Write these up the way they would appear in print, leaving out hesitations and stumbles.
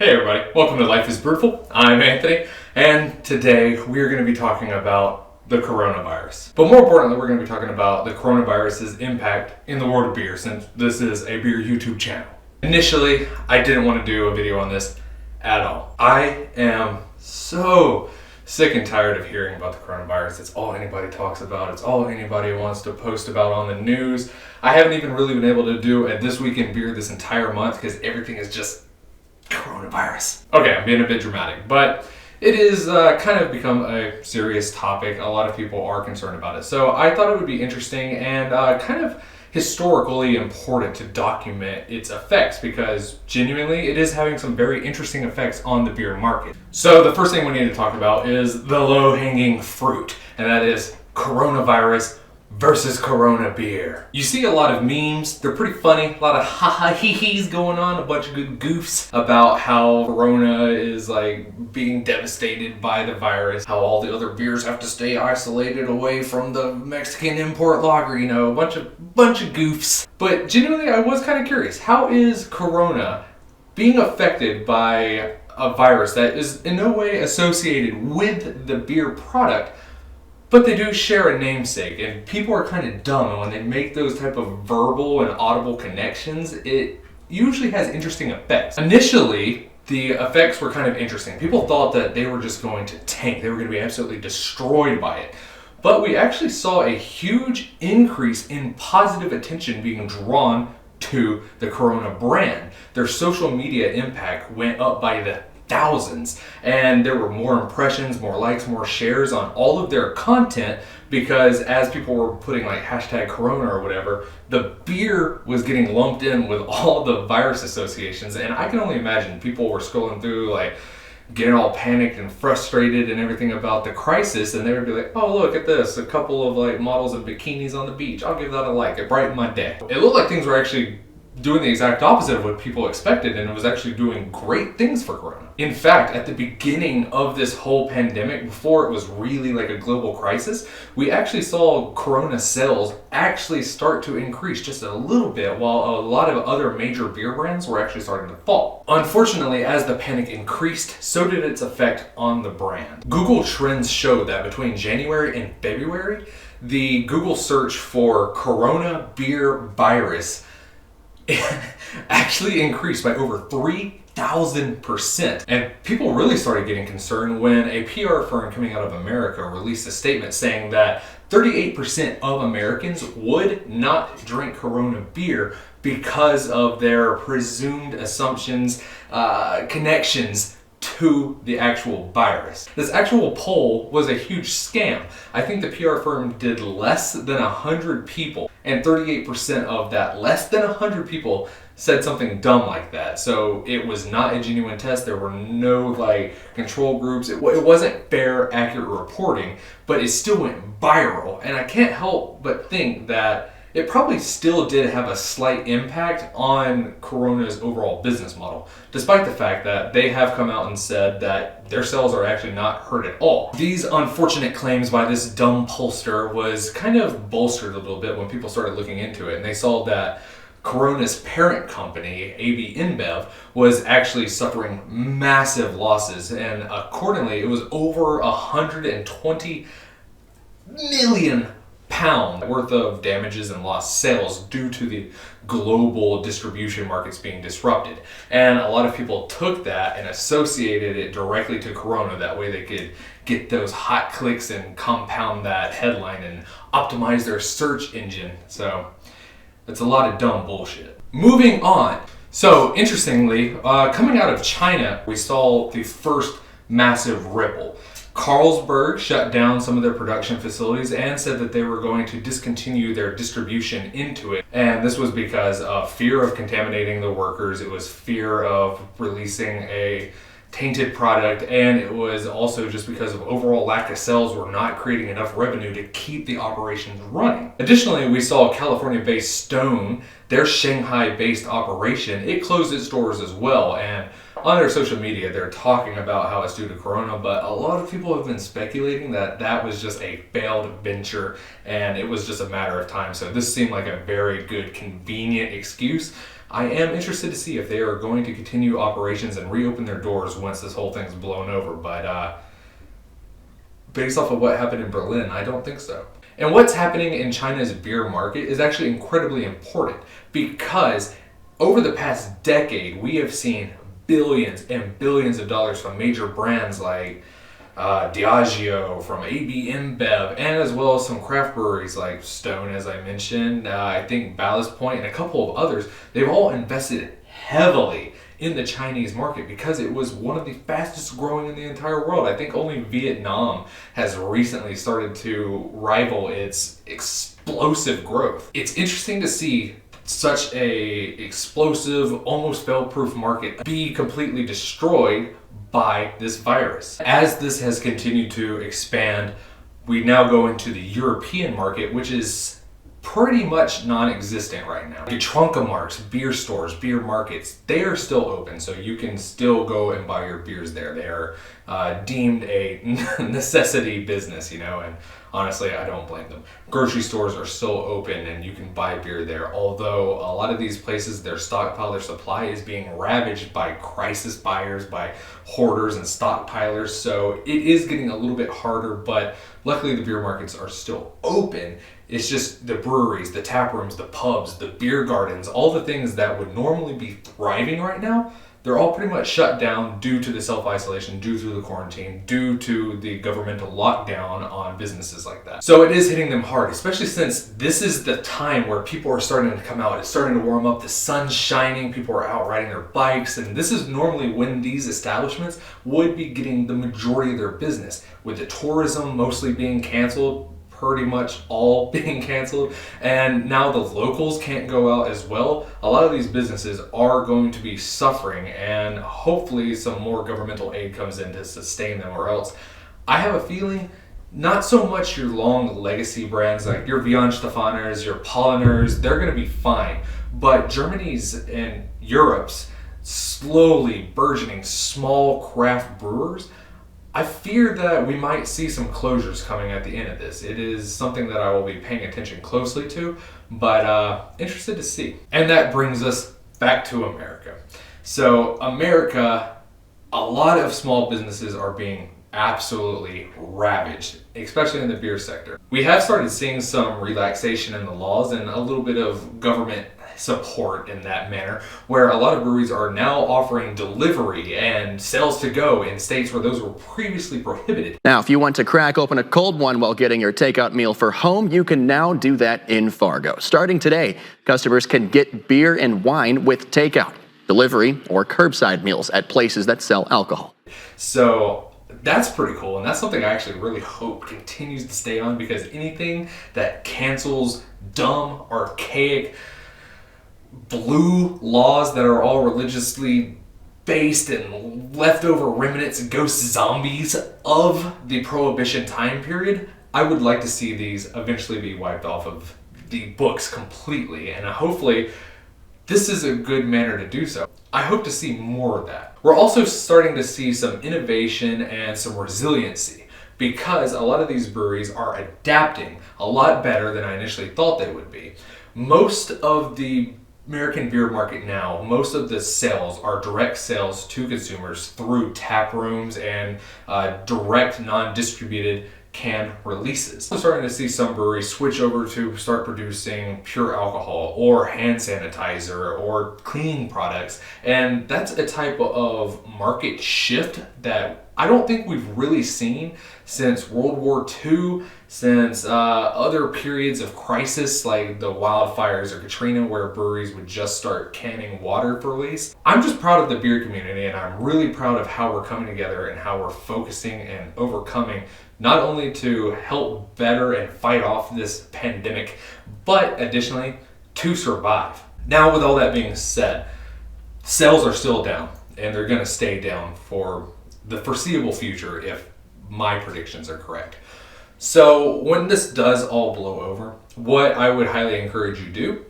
Hey everybody, welcome to Life is Brewtiful. I'm Anthony, and today we're going to be talking about the coronavirus. But more importantly, we're going to be talking about the coronavirus's impact in the world of beer, since this is a beer YouTube channel. Initially, I didn't want to do a video on this at all. I am so sick and tired of hearing about the coronavirus. It's all anybody talks about. It's all anybody wants to post about on the news. I haven't even really been able to do a This Week in Beer this entire month because everything is just coronavirus. Okay, I'm being a bit dramatic, but it is kind of become a serious topic. A lot of people are concerned about it. So I thought it would be interesting and kind of historically important to document its effects, because genuinely it is having some very interesting effects on the beer market. So the first thing we need to talk about is the low-hanging fruit, and that is coronavirus versus Corona beer. You see a lot of memes, they're pretty funny, a lot of ha-ha-hee-hees going on, a bunch of good goofs about how Corona is like being devastated by the virus, how all the other beers have to stay isolated away from the Mexican import lager, you know, a bunch of goofs. But genuinely, I was kind of curious, how is Corona being affected by a virus that is in no way associated with the beer product, but they do share a namesake, and people are kind of dumb, and when they make those type of verbal and audible connections, it usually has interesting effects. Initially, the effects were kind of interesting. People thought that they were just going to tank. They were going to be absolutely destroyed by it. But we actually saw a huge increase in positive attention being drawn to the Corona brand. Their social media impact went up by the thousands, and there were more impressions, more likes, more shares on all of their content, because as people were putting like hashtag Corona or whatever, the beer was getting lumped in with all the virus associations. And I can only imagine people were scrolling through like getting all panicked and frustrated and everything about the crisis, and they would be like, oh, look at this, a couple of like models in bikinis on the beach, I'll give that a like, it brightened my day. It looked like things were actually doing the exact opposite of what people expected, and it was actually doing great things for Corona. In fact, at the beginning of this whole pandemic, before it was really like a global crisis, we actually saw Corona sales actually start to increase just a little bit, while a lot of other major beer brands were actually starting to fall. Unfortunately, as the panic increased, so did its effect on the brand. Google Trends showed that between January and February, the Google search for Corona beer virus actually increased by over 3,000%. And people really started getting concerned when a PR firm coming out of America released a statement saying that 38% of Americans would not drink Corona beer because of their presumed assumptions, connections to the actual virus. This actual poll was a huge scam. I think the PR firm did less than 100 people, and 38% of that less than 100 people said something dumb like that. So it was not a genuine test. There were no like control groups. It wasn't fair, accurate reporting, but it still went viral. And I can't help but think that it probably still did have a slight impact on Corona's overall business model, despite the fact that they have come out and said that their sales are actually not hurt at all. These unfortunate claims by this dumb pollster was kind of bolstered a little bit when people started looking into it, and they saw that Corona's parent company, AB InBev, was actually suffering massive losses, and accordingly, it was over 120 million pound worth of damages and lost sales due to the global distribution markets being disrupted. And a lot of people took that and associated it directly to Corona. That way they could get those hot clicks and compound that headline and optimize their search engine. So it's a lot of dumb bullshit. Moving on. So interestingly, coming out of China, we saw the first massive ripple. Carlsberg shut down some of their production facilities and said that they were going to discontinue their distribution into it. And this was because of fear of contaminating the workers. It was fear of releasing a tainted product, and it was also just because of overall lack of sales. Were not creating enough revenue to keep the operations running. Additionally, we saw California-based Stone, their Shanghai-based operation, it closed its doors as well, and on their social media they're talking about how it's due to Corona, but a lot of people have been speculating that that was just a failed venture and it was just a matter of time. So this seemed like a very good, convenient excuse. I am interested to see if they are going to continue operations and reopen their doors once this whole thing's blown over. But based off of what happened in Berlin, I don't think so. And what's happening in China's beer market is actually incredibly important, because over the past decade, we have seen billions and billions of dollars from major brands like Diageo, from AB InBev, and as well as some craft breweries like Stone, as I mentioned, I think Ballast Point, and a couple of others. They've all invested heavily in the Chinese market because it was one of the fastest growing in the entire world. I think only Vietnam has recently started to rival its explosive growth. It's interesting to see such a explosive, almost fail-proof market be completely destroyed by this virus. As this has continued to expand, we now go into the European market, which is pretty much non-existent right now. The Trunka marks, beer stores, beer markets, they are still open, so you can still go and buy your beers there. They are deemed a necessity business, and honestly, I don't blame them. Grocery stores are still open and you can buy beer there, although a lot of these places, their stockpile, their supply is being ravaged by crisis buyers, by hoarders and stockpilers, so it is getting a little bit harder, but luckily the beer markets are still open. It's just the breweries, the tap rooms, the pubs, the beer gardens, all the things that would normally be thriving right now, they're all pretty much shut down due to the self-isolation, due to the quarantine, due to the governmental lockdown on businesses like that. So it is hitting them hard, especially since this is the time where people are starting to come out. It's starting to warm up, the sun's shining, people are out riding their bikes, and this is normally when these establishments would be getting the majority of their business. With the tourism mostly being canceled, pretty much all being canceled, and now the locals can't go out as well, a lot of these businesses are going to be suffering, and hopefully some more governmental aid comes in to sustain them, or else I have a feeling not so much your long legacy brands like your Weihenstephaners, your Polliners, they're going to be fine, but Germany's and Europe's slowly burgeoning small craft brewers, I fear that we might see some closures coming at the end of this. It is something that I will be paying attention closely to, but interested to see. And that brings us back to America. So America, a lot of small businesses are being absolutely ravaged, especially in the beer sector. We have started seeing some relaxation in the laws and a little bit of government support in that manner, where a lot of breweries are now offering delivery and sales to go in states where those were previously prohibited. Now, if you want to crack open a cold one while getting your takeout meal for home, you can now do that in Fargo. Starting today, customers can get beer and wine with takeout, delivery, or curbside meals at places that sell alcohol. So that's pretty cool, and that's something I actually really hope continues to stay on, because anything that cancels dumb, archaic, blue laws that are all religiously based and leftover remnants and ghost zombies of the Prohibition time period, I would like to see these eventually be wiped off of the books completely, and hopefully this is a good manner to do so. I hope to see more of that. We're also starting to see some innovation and some resiliency, because a lot of these breweries are adapting a lot better than I initially thought they would be. Most of the American beer market now, most of the sales are direct sales to consumers through tap rooms and direct non-distributed canned releases. I'm starting to see some breweries switch over to start producing pure alcohol or hand sanitizer or cleaning products, and that's a type of market shift that I don't think we've really seen since World War II, since other periods of crisis like the wildfires or Katrina, where breweries would just start canning water for release. I'm just proud of the beer community, and I'm really proud of how we're coming together and how we're focusing and overcoming, not only to help better and fight off this pandemic, but additionally to survive. Now, with all that being said, sales are still down, and they're going to stay down for the foreseeable future if my predictions are correct. So when this does all blow over, what I would highly encourage you to do,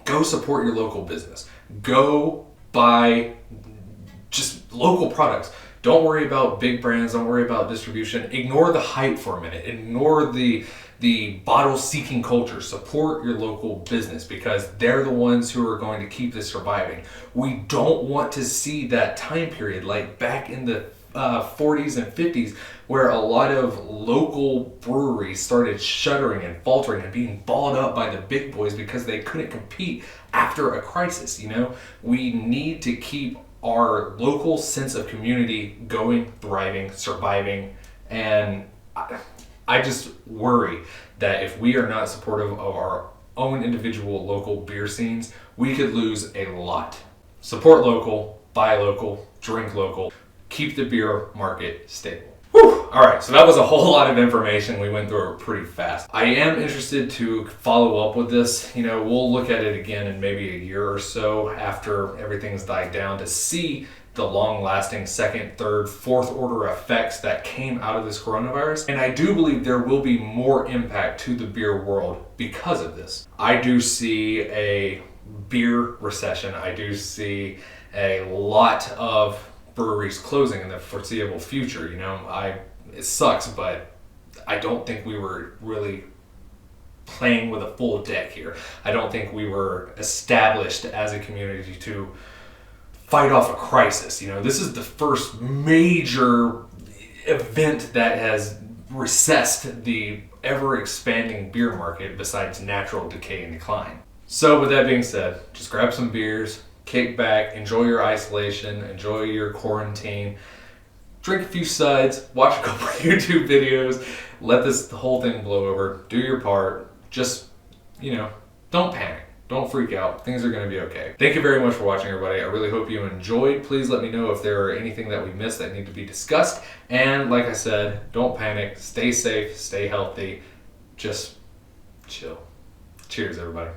go support your local business. Go buy just local products. Don't worry about big brands, don't worry about distribution. Ignore the hype for a minute. Ignore the bottle-seeking culture. Support your local business because they're the ones who are going to keep this surviving. We don't want to see that time period like back in the 40s and 50s where a lot of local breweries started shuttering and faltering and being balled up by the big boys because they couldn't compete after a crisis. We need to keep our local sense of community going, thriving, surviving, and I just worry that if we are not supportive of our own individual local beer scenes, we could lose a lot. Support local, buy local, drink local, keep the beer market stable. Whew. All right, so that was a whole lot of information. We went through it pretty fast. I am interested to follow up with this. We'll look at it again in maybe a year or so after everything's died down to see the long-lasting second, third, fourth order effects that came out of this coronavirus. And I do believe there will be more impact to the beer world because of this. I do see a beer recession. I do see a lot of breweries closing in the foreseeable future. It sucks, but I don't think we were really playing with a full deck here. I don't think we were established as a community to fight off a crisis. This is the first major event that has recessed the ever-expanding beer market besides natural decay and decline. So with that being said, just grab some beers, kick back, enjoy your isolation, enjoy your quarantine, drink a few sides, watch a couple of YouTube videos, let the whole thing blow over, do your part, just, don't panic. Don't freak out. Things are going to be okay. Thank you very much for watching, everybody. I really hope you enjoyed. Please let me know if there are anything that we missed that need to be discussed. And like I said, don't panic. Stay safe. Stay healthy. Just chill. Cheers, everybody.